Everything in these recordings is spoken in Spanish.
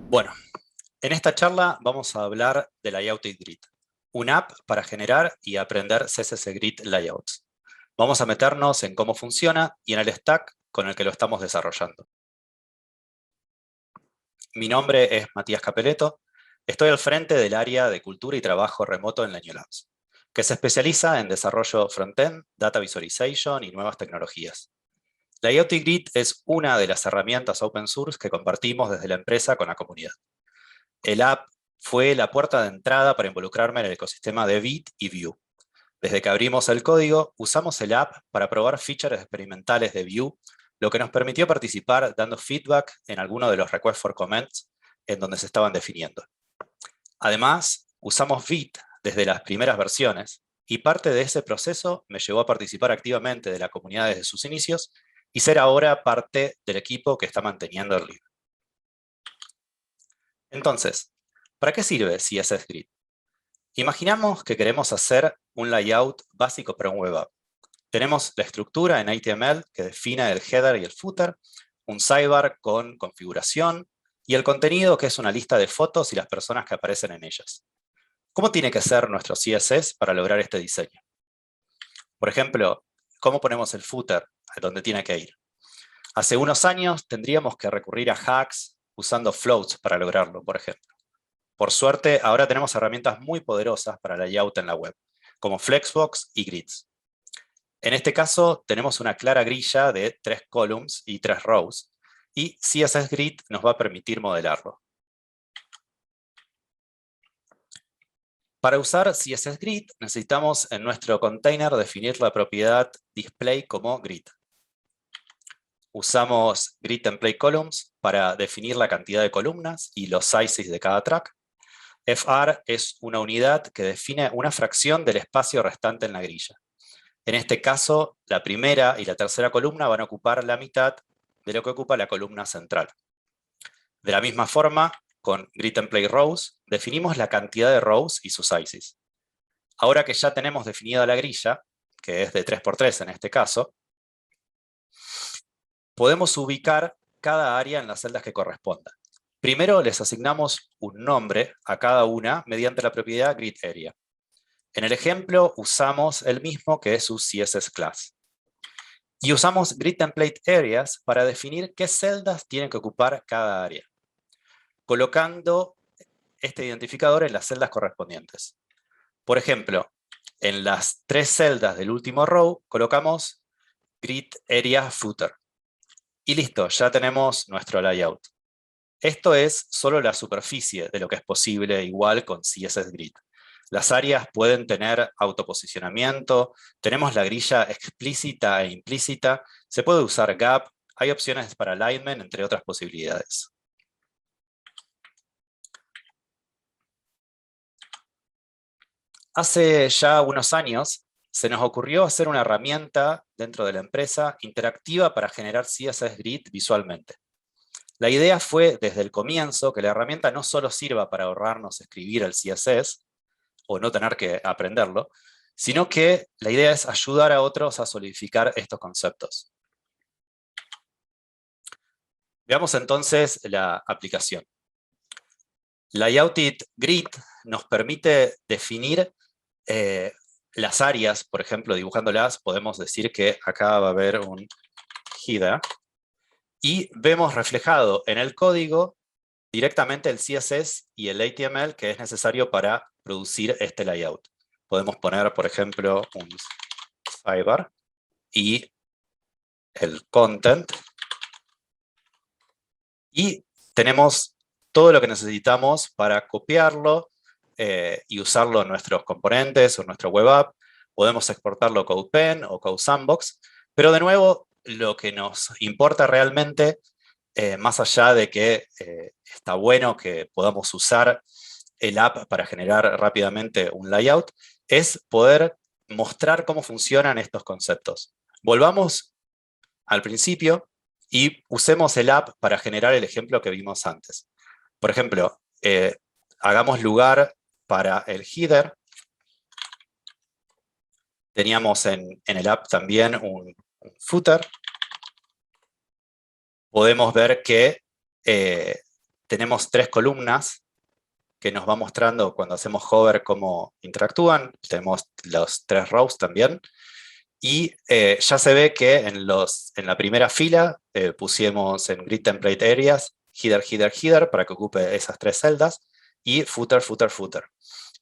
Bueno, en esta charla vamos a hablar de Layouted Grid, una app para generar y aprender CSS Grid Layouts. Vamos a meternos en cómo funciona y en el stack con el que lo estamos desarrollando. Mi nombre es Matías Capeleto, estoy al frente del área de cultura y trabajo remoto en Lenio Labs, que se especializa en desarrollo frontend, data visualization y nuevas tecnologías. Layouted Grid es una de las herramientas open source que compartimos desde la empresa con la comunidad. El app fue la puerta de entrada para involucrarme en el ecosistema de Vite y Vue. Desde que abrimos el código, usamos el app para probar features experimentales de Vue, lo que nos permitió participar dando feedback en algunos de los requests for comments en donde se estaban definiendo. Además, usamos Vite desde las primeras versiones, y parte de ese proceso me llevó a participar activamente de la comunidad desde sus inicios y ser ahora parte del equipo que está manteniendo el libro. Entonces, ¿para qué sirve CSS Grid? Imaginamos que queremos hacer un layout básico para un web app. Tenemos la estructura en HTML que define el header y el footer, un sidebar con configuración y el contenido que es una lista de fotos y las personas que aparecen en ellas. ¿Cómo tiene que ser nuestro CSS para lograr este diseño? Por ejemplo, ¿cómo ponemos el footer a donde tiene que ir? Hace unos años tendríamos que recurrir a hacks usando floats para lograrlo, por ejemplo. Por suerte, ahora tenemos herramientas muy poderosas para layout en la web, como Flexbox y Grids. En este caso, tenemos una clara grilla de 3 columns y 3 rows, y CSS Grid nos va a permitir modelarlo. Para usar CSS Grid, necesitamos en nuestro container definir la propiedad display como grid. Usamos grid template columns para definir la cantidad de columnas y los sizes de cada track. fr es una unidad que define una fracción del espacio restante en la grilla. En este caso, la primera y la tercera columna van a ocupar la mitad de lo que ocupa la columna central. De la misma forma, con grid template rows, definimos la cantidad de rows y sus sizes. Ahora que ya tenemos definida la grilla, que es de 3×3 en este caso, podemos ubicar cada área en las celdas que correspondan. Primero les asignamos un nombre a cada una mediante la propiedad gridArea. En el ejemplo usamos el mismo que es su CSS class. Y usamos grid template areas para definir qué celdas tienen que ocupar cada área, colocando este identificador en las celdas correspondientes. Por ejemplo, en las 3 celdas del último row colocamos grid area footer. Y listo, ya tenemos nuestro layout. Esto es solo la superficie de lo que es posible igual con CSS Grid. Las áreas pueden tener autoposicionamiento, tenemos la grilla explícita e implícita, se puede usar gap, hay opciones para alignment, entre otras posibilidades. Hace ya unos años se nos ocurrió hacer una herramienta dentro de la empresa interactiva para generar CSS Grid visualmente. La idea fue desde el comienzo que la herramienta no solo sirva para ahorrarnos escribir el CSS o no tener que aprenderlo, sino que la idea es ayudar a otros a solidificar estos conceptos. Veamos entonces la aplicación. Layouted Grid nos permite definir las áreas, por ejemplo, dibujándolas, podemos decir que acá va a haber un header, y vemos reflejado en el código directamente el CSS y el HTML que es necesario para producir este layout. Podemos poner, por ejemplo, un sidebar y el content. Y tenemos todo lo que necesitamos para copiarlo y usarlo en nuestros componentes o en nuestro web app. Podemos exportarlo CodePen o CodeSandbox. Pero de nuevo, lo que nos importa realmente, más allá de que está bueno que podamos usar el app para generar rápidamente un layout, es poder mostrar cómo funcionan estos conceptos. Volvamos al principio y usemos el app para generar el ejemplo que vimos antes. Por ejemplo, hagamos lugar para el header. Teníamos en el app también un footer. Podemos ver que tenemos 3 columnas que nos va mostrando cuando hacemos hover cómo interactúan. Tenemos los 3 rows también. Y ya se ve que en la primera fila pusimos en Grid Template Areas header, header, header para que ocupe esas 3 celdas, y footer, footer, footer.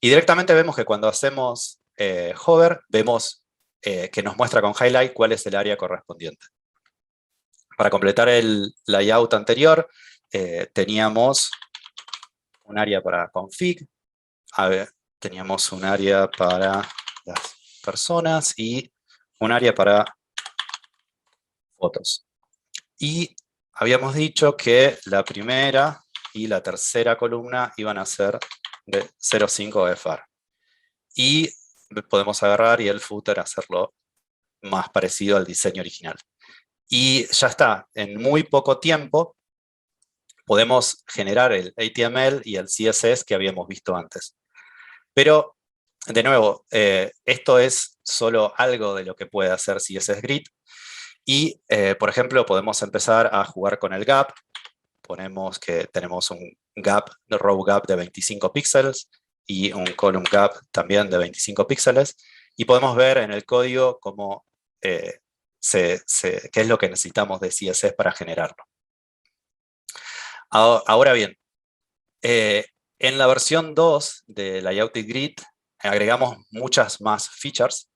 Y directamente vemos que cuando hacemos hover, vemos que nos muestra con highlight cuál es el área correspondiente. Para completar el layout anterior, teníamos un área para config, teníamos un área para las personas y un área para fotos. Y habíamos dicho que la primera y la tercera columna iban a ser de 0.5 FR. Y podemos agarrar y el footer hacerlo más parecido al diseño original. Y ya está, en muy poco tiempo podemos generar el HTML y el CSS que habíamos visto antes. Pero, de nuevo, esto es solo algo de lo que puede hacer CSS Grid. Y, por ejemplo, podemos empezar a jugar con el gap. Ponemos que tenemos un row gap de 25 píxeles y un column gap también de 25 píxeles. Y podemos ver en el código cómo, qué es lo que necesitamos de CSS para generarlo. Ahora bien, en la versión 2 de Layouted Grid agregamos muchas más features.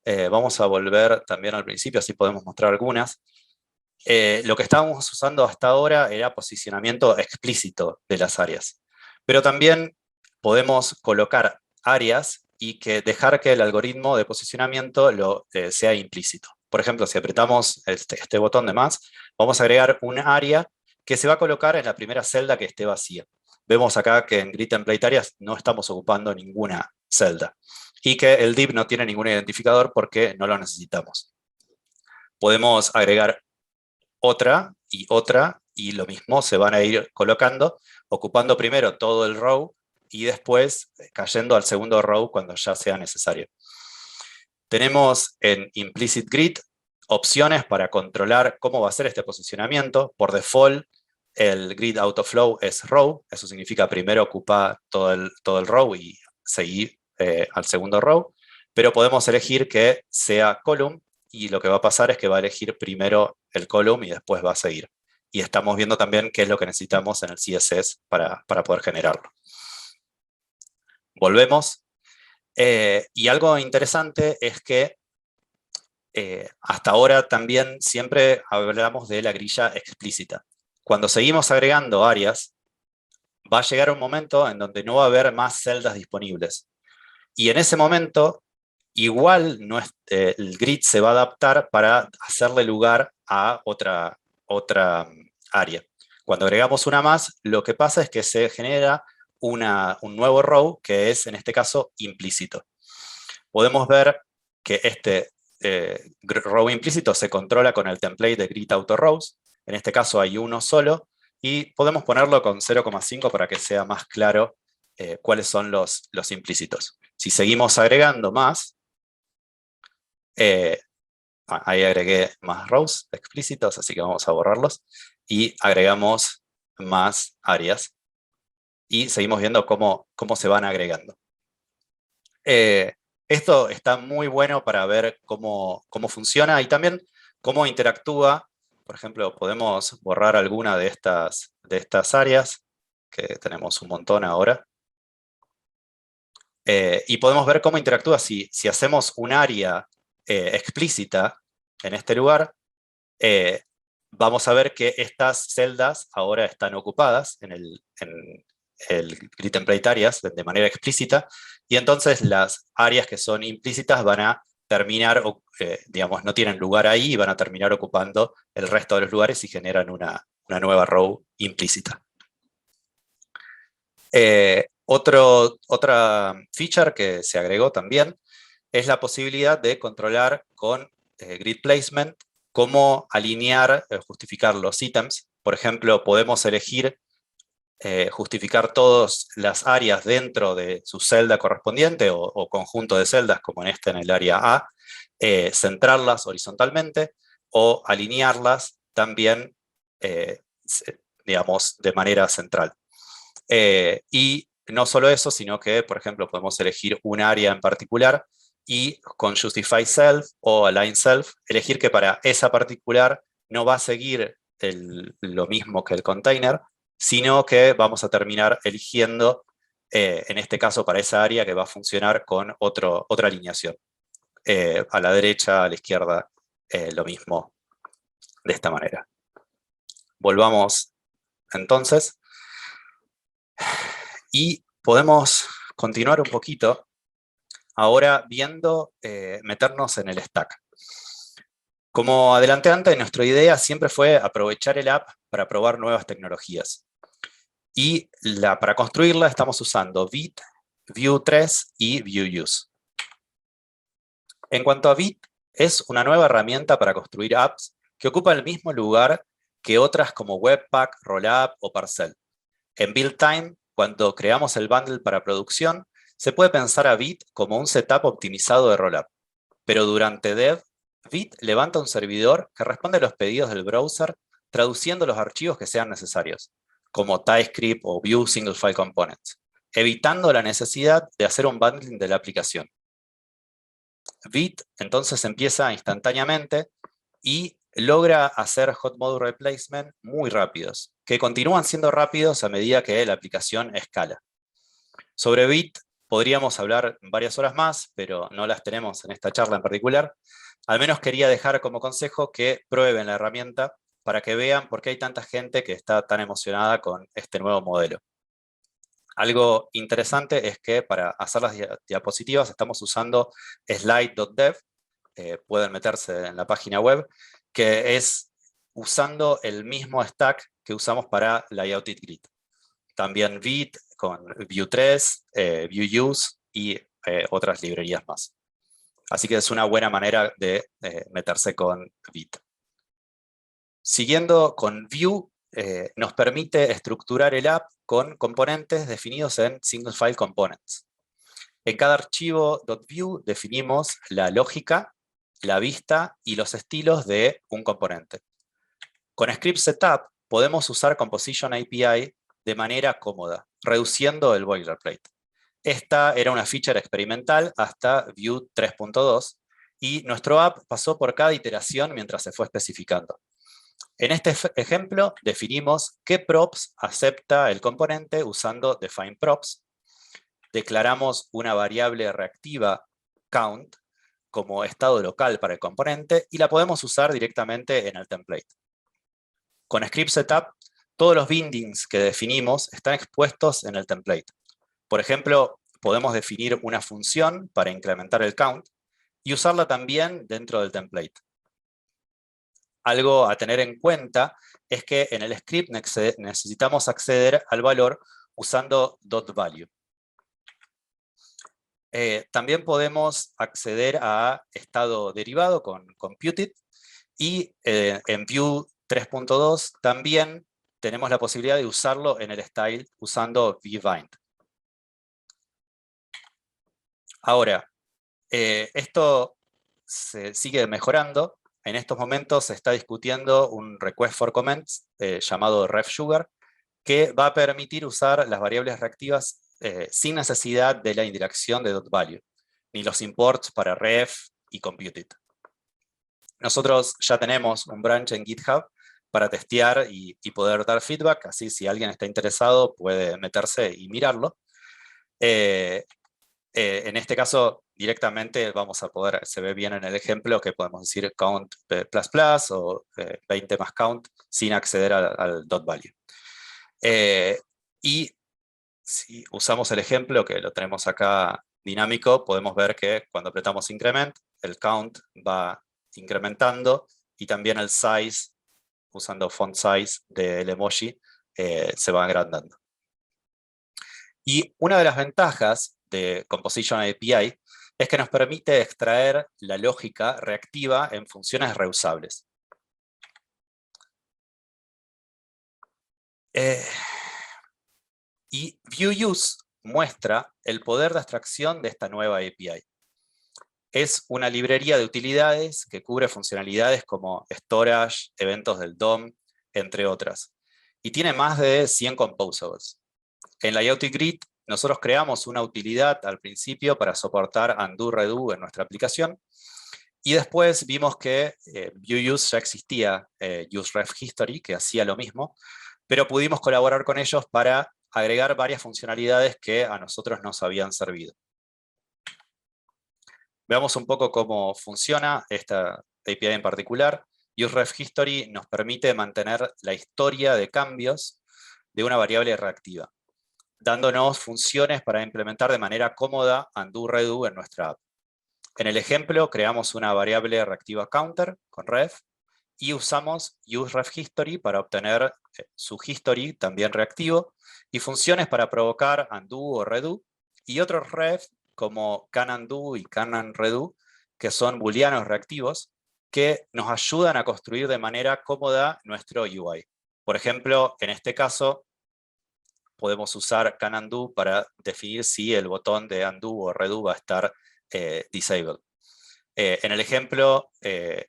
Vamos a volver también al principio, así podemos mostrar algunas. Lo que estábamos usando hasta ahora era posicionamiento explícito de las áreas. Pero también podemos colocar áreas y dejar que el algoritmo de posicionamiento sea implícito. Por ejemplo, si apretamos este botón de más, vamos a agregar un área que se va a colocar en la primera celda que esté vacía. Vemos acá que en Grid Template Areas no estamos ocupando ninguna celda y que el div no tiene ningún identificador porque no lo necesitamos. Podemos agregar otra, y lo mismo se van a ir colocando, ocupando primero todo el row y después cayendo al segundo row cuando ya sea necesario. Tenemos en Implicit Grid opciones para controlar cómo va a ser este posicionamiento. Por default, el Grid Autoflow es row, eso significa primero ocupar todo el row y seguir al segundo row, pero podemos elegir que sea column, y lo que va a pasar es que va a elegir primero el column y después va a seguir. Y estamos viendo también qué es lo que necesitamos en el CSS para poder generarlo. Volvemos. Y algo interesante es que hasta ahora también siempre hablamos de la grilla explícita. Cuando seguimos agregando áreas, va a llegar un momento en donde no va a haber más celdas disponibles. Y en ese momento, igual el grid se va a adaptar para hacerle lugar a otra área. Cuando agregamos una más, lo que pasa es que se genera un nuevo row que es, en este caso, implícito. Podemos ver que este row implícito se controla con el template de Grid Auto Rows. En este caso hay uno solo, y podemos ponerlo con 0,5 para que sea más claro cuáles son los implícitos. Si seguimos agregando más, ahí agregué más rows explícitos, así que vamos a borrarlos, y agregamos más áreas, y seguimos viendo cómo se van agregando. Esto está muy bueno para ver cómo funciona y también cómo interactúa. Por ejemplo, podemos borrar alguna de estas áreas, que tenemos un montón ahora. Y podemos ver cómo interactúa si hacemos un área explícita en este lugar. Vamos a ver que estas celdas ahora están ocupadas en el Grid Template Areas de manera explícita, y entonces las áreas que son implícitas van a terminar, digamos, no tienen lugar ahí y van a terminar ocupando el resto de los lugares y generan una nueva row implícita. Otra feature que se agregó también es la posibilidad de controlar con Grid Placement cómo alinear, justificar los ítems. Por ejemplo, podemos elegir justificar todas las áreas dentro de su celda correspondiente o conjunto de celdas, como en el área A, centrarlas horizontalmente o alinearlas también digamos, de manera central. Y no solo eso, sino que, por ejemplo, podemos elegir un área en particular y con Justify Self o Align Self, elegir que para esa particular no va a seguir lo mismo que el container, sino que vamos a terminar eligiendo, en este caso para esa área, que va a funcionar con otra alineación. A la derecha, a la izquierda, lo mismo de esta manera. Volvamos entonces. Y podemos continuar un poquito ahora viendo meternos en el stack. Como adelanté antes, nuestra idea siempre fue aprovechar el app para probar nuevas tecnologías. Y para construirla estamos usando Vite, Vue 3 y Vue.use. En cuanto a Vite, es una nueva herramienta para construir apps que ocupa el mismo lugar que otras como Webpack, Rollup o Parcel. En Build Time, cuando creamos el bundle para producción, se puede pensar a Vite como un setup optimizado de Rollup. Pero durante Dev, Vite levanta un servidor que responde a los pedidos del browser traduciendo los archivos que sean necesarios, como TypeScript o Vue Single File Components, evitando la necesidad de hacer un bundling de la aplicación. Vite entonces empieza instantáneamente y logra hacer hot mode replacement muy rápidos, que continúan siendo rápidos a medida que la aplicación escala. Sobre Vite podríamos hablar varias horas más, pero no las tenemos en esta charla en particular. Al menos quería dejar como consejo que prueben la herramienta para que vean por qué hay tanta gente que está tan emocionada con este nuevo modelo. Algo interesante es que para hacer las diapositivas estamos usando slide.dev, pueden meterse en la página web, que es usando el mismo stack que usamos para Layouted Grid. También Vite con Vue 3, Vue.use y otras librerías más. Así que es una buena manera de meterse con Vite. Siguiendo con Vue, nos permite estructurar el app con componentes definidos en Single File Components. En cada archivo .vue definimos la lógica, la vista y los estilos de un componente. Con Script Setup podemos usar Composition API de manera cómoda, reduciendo el boilerplate. Esta era una feature experimental hasta Vue 3.2 y nuestro app pasó por cada iteración mientras se fue especificando. En este ejemplo definimos qué props acepta el componente usando defineProps. Declaramos una variable reactiva count como estado local para el componente y la podemos usar directamente en el template. Con Script Setup, todos los bindings que definimos están expuestos en el template. Por ejemplo, podemos definir una función para incrementar el count y usarla también dentro del template. Algo a tener en cuenta es que en el script necesitamos acceder al valor usando .value. También podemos acceder a estado derivado con computed y en Vue 3.2 también tenemos la posibilidad de usarlo en el style usando vbind. Ahora, esto se sigue mejorando. En estos momentos se está discutiendo un request for comments llamado refsugar, que va a permitir usar las variables reactivas sin necesidad de la indirección de .value, ni los imports para ref y computed. Nosotros ya tenemos un branch en GitHub para testear y poder dar feedback, así si alguien está interesado puede meterse y mirarlo. En este caso, directamente vamos a poder, se ve bien en el ejemplo, que podemos decir count o 20 más count sin acceder al .value. Y si usamos el ejemplo, que lo tenemos acá dinámico, podemos ver que cuando apretamos increment, el count va incrementando y también el size, usando font size del emoji, se va agrandando. Y una de las ventajas de Composition API es que nos permite extraer la lógica reactiva en funciones reusables. Y Vue.use muestra el poder de abstracción de esta nueva API. Es una librería de utilidades que cubre funcionalidades como storage, eventos del DOM, entre otras. y tiene más de 100 composables. En la IoT Grid nosotros creamos una utilidad al principio para soportar undo, redo en nuestra aplicación, y después vimos que ViewUse ya existía, useRefHistory, que hacía lo mismo, pero pudimos colaborar con ellos para agregar varias funcionalidades que a nosotros nos habían servido. Veamos un poco cómo funciona esta API en particular. useRefHistory nos permite mantener la historia de cambios de una variable reactiva, dándonos funciones para implementar de manera cómoda undo, redo en nuestra app. En el ejemplo, creamos una variable reactiva counter con ref y usamos useRefHistory para obtener su history también reactivo y funciones para provocar undo o redo y otros ref como canUndo y canUnRedo, que son booleanos reactivos que nos ayudan a construir de manera cómoda nuestro UI. Por ejemplo, en este caso, podemos usar canUndo para definir si el botón de undo o redo va a estar disabled. En el ejemplo,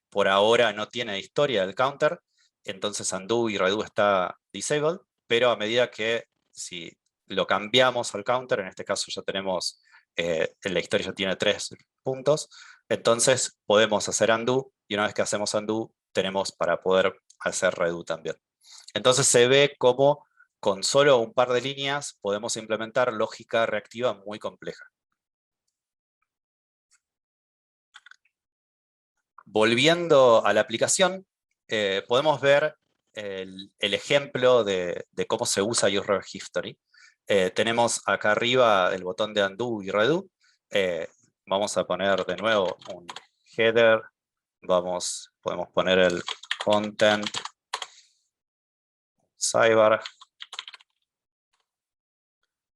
por ahora no tiene historia del counter, entonces undo y redo está disabled, pero a medida que si lo cambiamos al counter, en este caso ya tenemos, en la historia ya tiene 3 puntos, entonces podemos hacer undo, y una vez que hacemos undo, tenemos para poder hacer redo también. Entonces se ve como con solo un par de líneas podemos implementar lógica reactiva muy compleja. Volviendo a la aplicación, podemos ver el ejemplo de cómo se usa useRefHistory. Tenemos acá arriba el botón de undo y redo. Vamos a poner de nuevo un header. Podemos poner el content sidebar.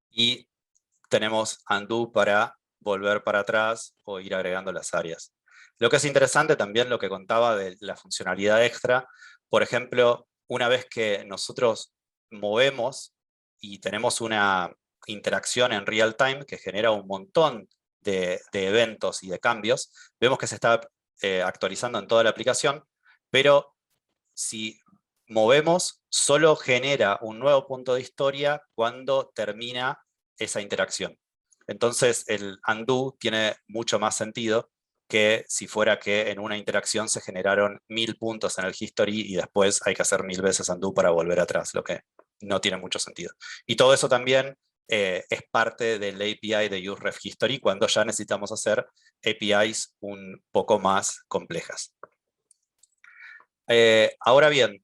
Y tenemos undo para volver para atrás o ir agregando las áreas. Lo que es interesante también lo que contaba de la funcionalidad extra, por ejemplo, una vez que nosotros movemos y tenemos una interacción en real time que genera un montón de eventos y de cambios, vemos que se está actualizando en toda la aplicación, pero si movemos, solo genera un nuevo punto de historia cuando termina esa interacción. Entonces el undo tiene mucho más sentido que si fuera que en una interacción se generaron 1000 puntos en el history y después hay que hacer 1000 veces undo para volver atrás, lo que no tiene mucho sentido. Y todo eso también es parte del API de useRefHistory cuando ya necesitamos hacer APIs un poco más complejas. Ahora bien,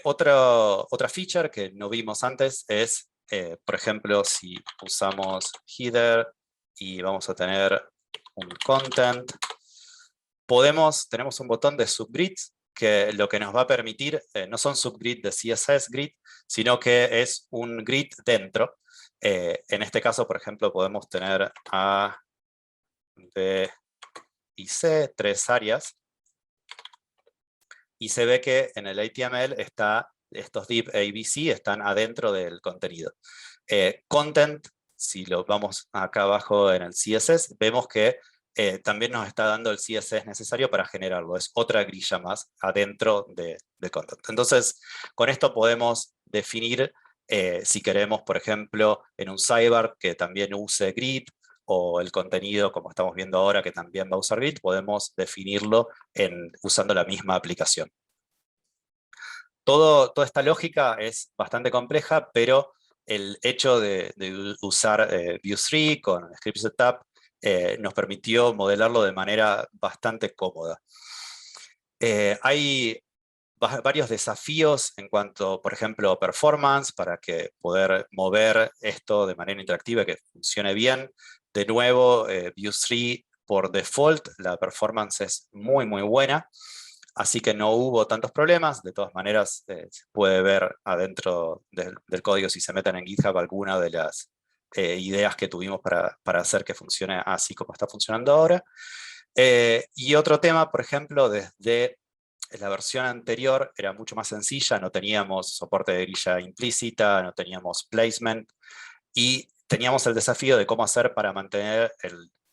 otra feature que no vimos antes es, por ejemplo, si usamos header y vamos a tener un content, tenemos un botón de subgrids que lo que nos va a permitir, no son subgrid de CSS grid, sino que es un grid dentro. En este caso, por ejemplo, podemos tener A, B y C, 3 áreas, y se ve que en el HTML estos div A, B, C están adentro del contenido. Content, si lo vamos acá abajo en el CSS, vemos que también nos está dando el CSS necesario para generarlo. Es otra grilla más adentro de content. Entonces, con esto podemos definir si queremos, por ejemplo, en un sidebar que también use grid, o el contenido, como estamos viendo ahora, que también va a usar grid, podemos definirlo usando la misma aplicación. Toda esta lógica es bastante compleja, pero el hecho de usar Vue3 con Script Setup nos permitió modelarlo de manera bastante cómoda. Hay varios desafíos en cuanto, por ejemplo, performance, para poder mover esto de manera interactiva y que funcione bien. De nuevo, Vue3 por default, la performance es muy, muy buena, así que no hubo tantos problemas. De todas maneras, se puede ver adentro del código, si se meten en GitHub, alguna de las ideas que tuvimos para hacer que funcione así como está funcionando ahora. Y otro tema, por ejemplo, desde la versión anterior era mucho más sencilla, no teníamos soporte de grilla implícita, no teníamos placement, y teníamos el desafío de cómo hacer para mantener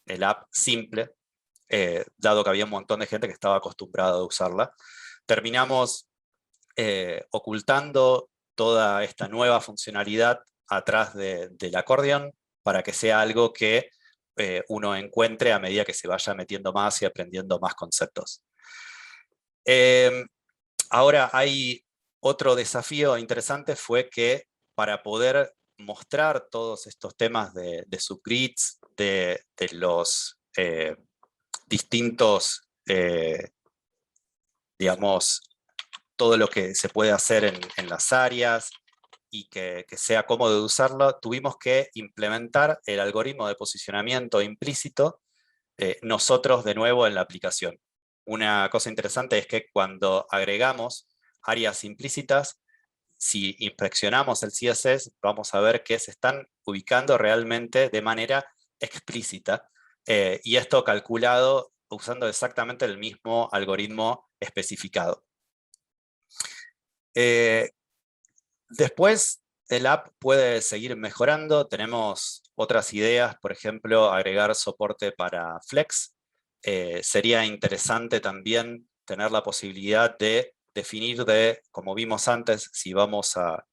el app simple, dado que había un montón de gente que estaba acostumbrada a usarla. Terminamos ocultando toda esta nueva funcionalidad atrás del accordion para que sea algo que uno encuentre a medida que se vaya metiendo más y aprendiendo más conceptos. Ahora hay otro desafío interesante, fue que para poder mostrar todos estos temas de subgrids, de los distintos, digamos, todo lo que se puede hacer en las áreas y que sea cómodo de usarlo, tuvimos que implementar el algoritmo de posicionamiento implícito nosotros de nuevo en la aplicación. Una cosa interesante es que cuando agregamos áreas implícitas, si inspeccionamos el CSS, vamos a ver que se están ubicando realmente de manera explícita, y esto calculado usando exactamente el mismo algoritmo especificado. Después, el app puede seguir mejorando. Tenemos otras ideas, por ejemplo, agregar soporte para Flex. Sería interesante también tener la posibilidad de definir como vimos antes, si vamos a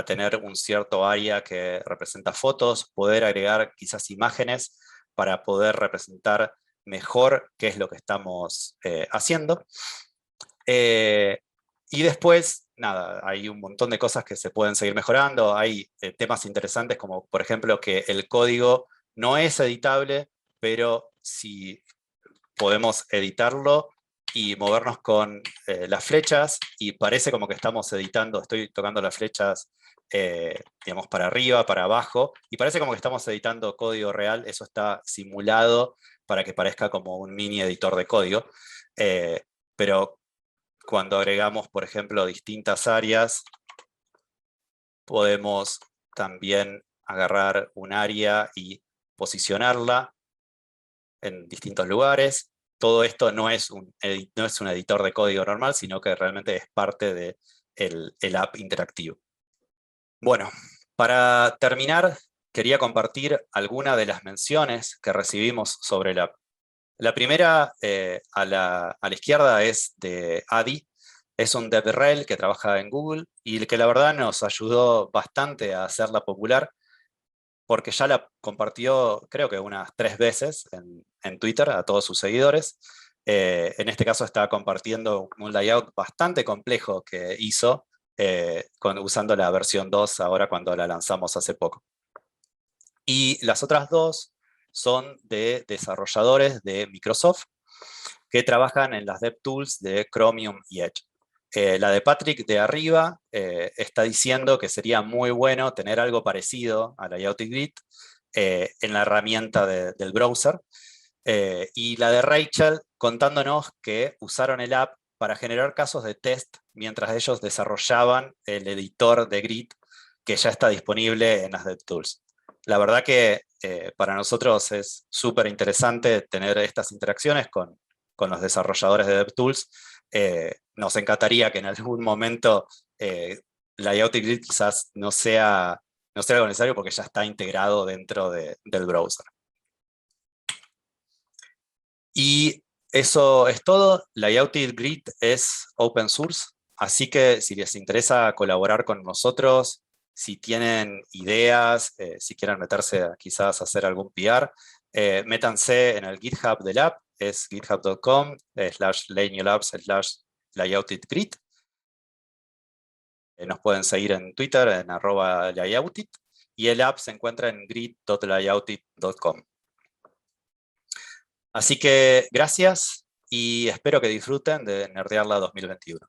tener un cierto área que representa fotos, poder agregar quizás imágenes para poder representar mejor qué es lo que estamos haciendo. Y después, nada, hay un montón de cosas que se pueden seguir mejorando. Hay temas interesantes como, por ejemplo, que el código no es editable, pero si podemos editarlo y movernos con las flechas, y parece como que estamos editando, estoy tocando las flechas, digamos, para arriba, para abajo, y parece como que estamos editando código real. Eso está simulado para que parezca como un mini editor de código. Pero cuando agregamos, por ejemplo, distintas áreas, podemos también agarrar un área y posicionarla en distintos lugares. Todo esto no es un editor de código normal, sino que realmente es parte del app interactivo. Bueno, para terminar, quería compartir algunas de las menciones que recibimos sobre el app. La primera, a la izquierda, es de Adi. Es un DevRel que trabaja en Google y que la verdad nos ayudó bastante a hacerla popular, porque ya la compartió creo que unas 3 veces en Twitter a todos sus seguidores. En este caso está compartiendo un layout bastante complejo que hizo usando la versión 2 ahora cuando la lanzamos hace poco. Y las otras dos son de desarrolladores de Microsoft que trabajan en las DevTools de Chromium y Edge. La de Patrick de arriba está diciendo que sería muy bueno tener algo parecido a Layout Grid en la herramienta del browser. Y la de Rachel contándonos que usaron el app para generar casos de test mientras ellos desarrollaban el editor de Grid que ya está disponible en las DevTools. La verdad que para nosotros es súper interesante tener estas interacciones con los desarrolladores de DevTools. Nos encantaría que en algún momento Layout Grid quizás no sea algo necesario porque ya está integrado dentro del browser. Y eso es todo. Layout Grid es open source, así que si les interesa colaborar con nosotros, si tienen ideas, si quieren meterse quizás a hacer algún PR, métanse en el GitHub del app, es github.com/lanewlabs/layoutit.grid. Nos pueden seguir en Twitter en @layoutit, y el app se encuentra en grid.layoutit.com. Así que gracias y espero que disfruten de Nerdearla 2021.